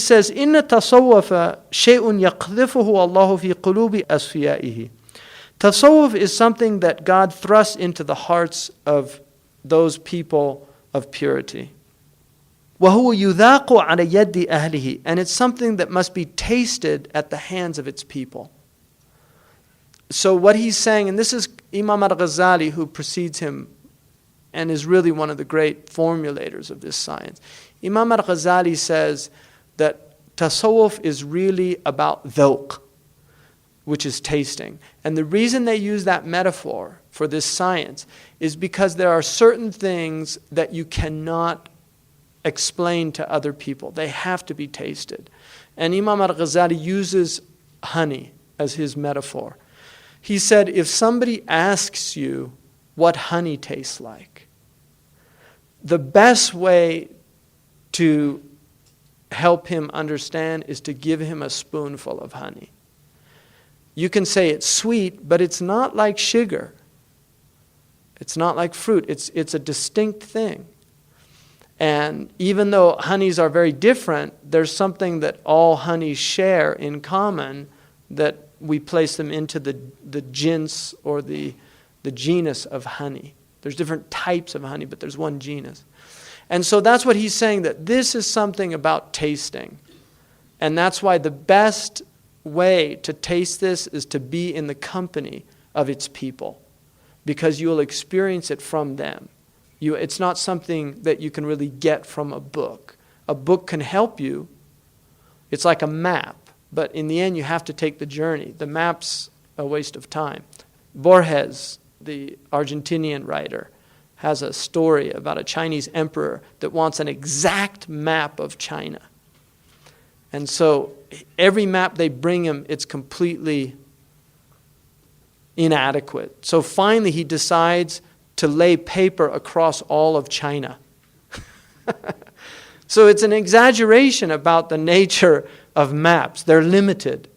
says, إِنَّ التصوف شيء يقذفه الله في قلوب أصفيائه. Tasawwuf is something that God thrusts into the hearts of those people of purity. وَهُوَ يُذَاقُ عَلَى يَدِّ أَهْلِهِ. And it's something that must be tasted at the hands of its people. So what he's saying, and this is Imam al-Ghazali who precedes him and is really one of the great formulators of this science. Imam al-Ghazali says that tasawwuf is really about dhawq, which is tasting. And the reason they use that metaphor for this science is because there are certain things that you cannot explain to other people. They have to be tasted. And Imam al-Ghazali uses honey as his metaphor. He said, if somebody asks you what honey tastes like, the best way to help him understand is to give him a spoonful of honey. You can say it's sweet, but it's not like sugar. It's not like fruit. It's a distinct thing. And even though honeys are very different, there's something that all honeys share in common, that we place them into the jins or the genus of honey. There's different types of honey, but there's one genus. And so that's what he's saying, that this is something about tasting. And that's why the best way to taste this is to be in the company of its people, because you'll experience it from them. It's not something that you can really get from a book. A book can help you. It's like a map, but in the end you have to take the journey. The map's a waste of time. Borges, the Argentinian writer, has a story about a Chinese emperor that wants an exact map of China. And so every map they bring him, it's completely inadequate. So finally he decides to lay paper across all of China. So it's an exaggeration about the nature of maps. They're limited.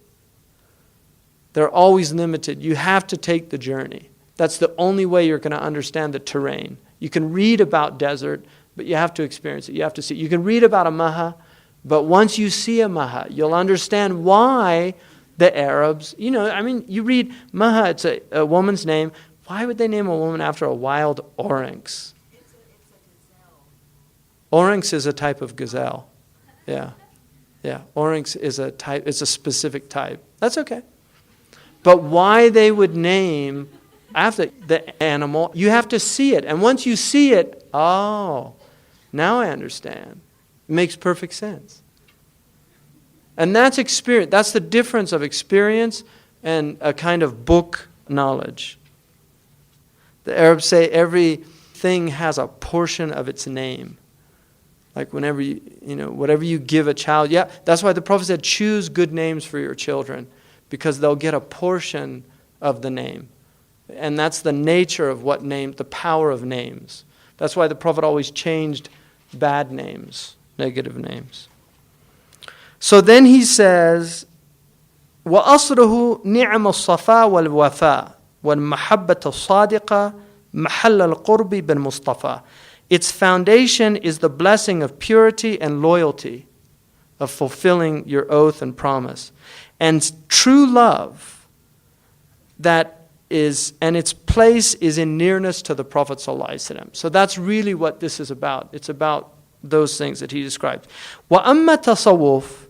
They're always limited. You have to take the journey. That's the only way you're going to understand the terrain. You can read about desert, but you have to experience it. You have to see it. You can read about a maha, but once you see a maha, you'll understand why the Arabs, you read maha, it's a woman's name. Why would they name a woman after a wild oryx? It's a gazelle. Oryx is a type of gazelle. Yeah. Oryx is a type, it's a specific type. That's okay. But why they would name after the animal, you have to see it. And once you see it, now I understand. It makes perfect sense. And that's experience. That's the difference of experience and a kind of book knowledge. The Arabs say everything has a portion of its name. Like whenever whatever you give a child. Yeah, that's why the Prophet said, choose good names for your children, because they'll get a portion of the name. And that's the nature of what name, the power of names. That's why the Prophet always changed bad names, negative names. So then he says, وَأَصْلُهُ نِعْمَ الصَّفَا وَالْوَفَاء وَالْمَحَبَّةَ الصَّادِقَةِ مَحَلَّ الْقُرْبِ بِالْمُصْطَفَى. Its foundation is the blessing of purity and loyalty, of fulfilling your oath and promise. And true love, and its place is in nearness to the Prophet ﷺ. So that's really what this is about. It's about those things that he described. وَأَمَّا تَصَوُّفْ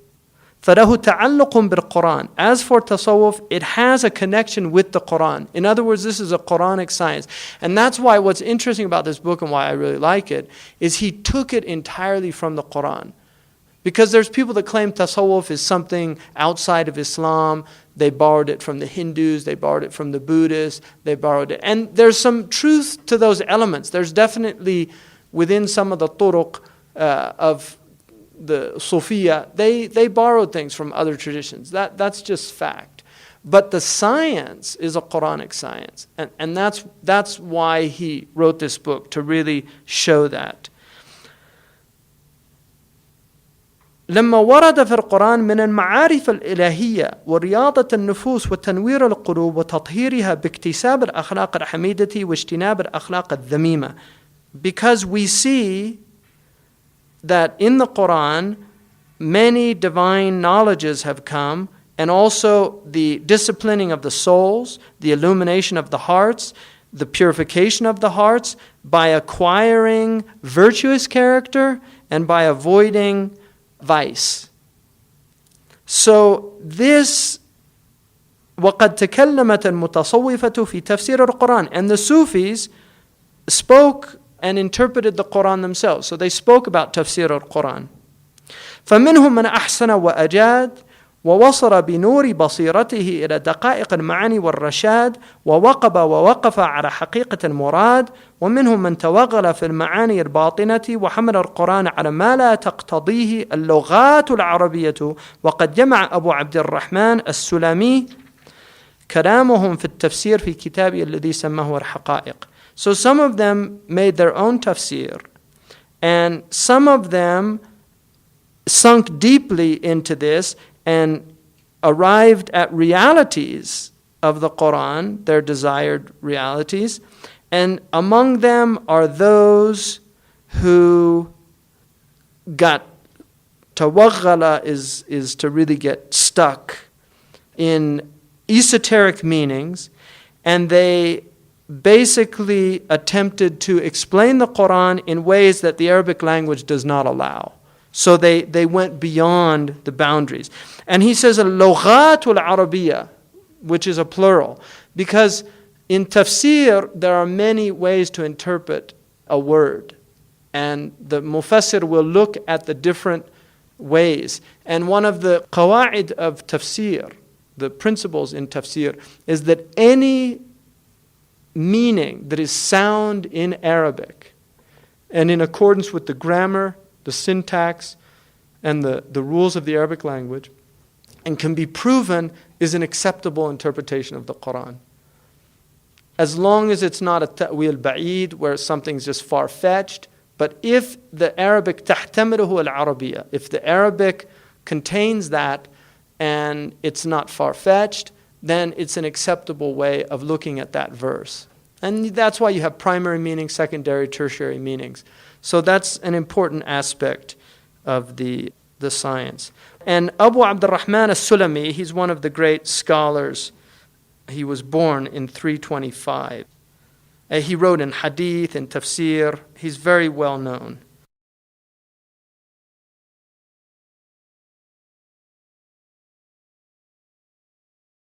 فَلَهُ تَعَلُّقٌ بِالْقُرْآنِ. As for tasawwuf, it has a connection with the Quran. In other words, this is a Quranic science. And that's why what's interesting about this book and why I really like it is he took it entirely from the Quran. Because there's people that claim tasawwuf is something outside of Islam. They borrowed it from the Hindus, they borrowed it from the Buddhists, they borrowed it. And there's some truth to those elements. There's definitely within some of the turuq of the Sufiya, they borrowed things from other traditions. That's just fact. But the science is a Quranic science. And that's why he wrote this book, to really show that. لما ورد في القرآن من المعارف الإلهية ورياضة النفوس وتنوير القلوب وتطهيرها باكتساب الأخلاق الحميدة واجتناب الأخلاق الذميمة. Because we see that in the Quran, many divine knowledges have come, and also the disciplining of the souls, the illumination of the hearts, the purification of the hearts, by acquiring virtuous character and by avoiding vice. So this وَقَدْ تَكَلَّمَتْ الْمُتَصَوِّفَةُ فِي تَفْسِيرِ الْقُرْآنِ. And the Sufis spoke and interpreted the Quran themselves. So they spoke about tafsir al-Quran. فَمِنْهُمْ مَنْ أَحْسَنَ وَأَجَادَ ووصل بنور بصيرته إلى دقائق المعاني والرشاد ووقف على حقيقة المراد ومنهم من توغل في المعاني الباطنة وحمل القرآن على ما لا تقتضيه اللغات العربية وقد جمع أبو عبد الرحمن السلمي كلامهم في التفسير في كتابه الذي سماه الحقائق. So some of them made their own tafsir, and some of them sunk deeply into this and arrived at realities of the Quran, their desired realities. And among them are those who got tawaghala is to really get stuck in esoteric meanings, and they basically attempted to explain the Quran in ways that the Arabic language does not allow. So they went beyond the boundaries. And he says al-lughat al-arabiyya, which is a plural, because in tafsir there are many ways to interpret a word, and the mufassir will look at the different ways. And one of the qawa'id of tafsir, the principles in tafsir, is that any meaning that is sound in Arabic and in accordance with the grammar, the syntax, and the rules of the Arabic language, and can be proven, is an acceptable interpretation of the Quran. As long as it's not a ta'wil ba'id, where something's just far-fetched, but if the Arabic tahtamiluhu al-arabiyya, if the Arabic contains that and it's not far-fetched, then it's an acceptable way of looking at that verse. And that's why you have primary meanings, secondary, tertiary meanings. So that's an important aspect of the science. And Abu Abdurrahman as-Sulami, he's one of the great scholars. He was born in 325. He wrote in hadith and tafsir. He's very well known.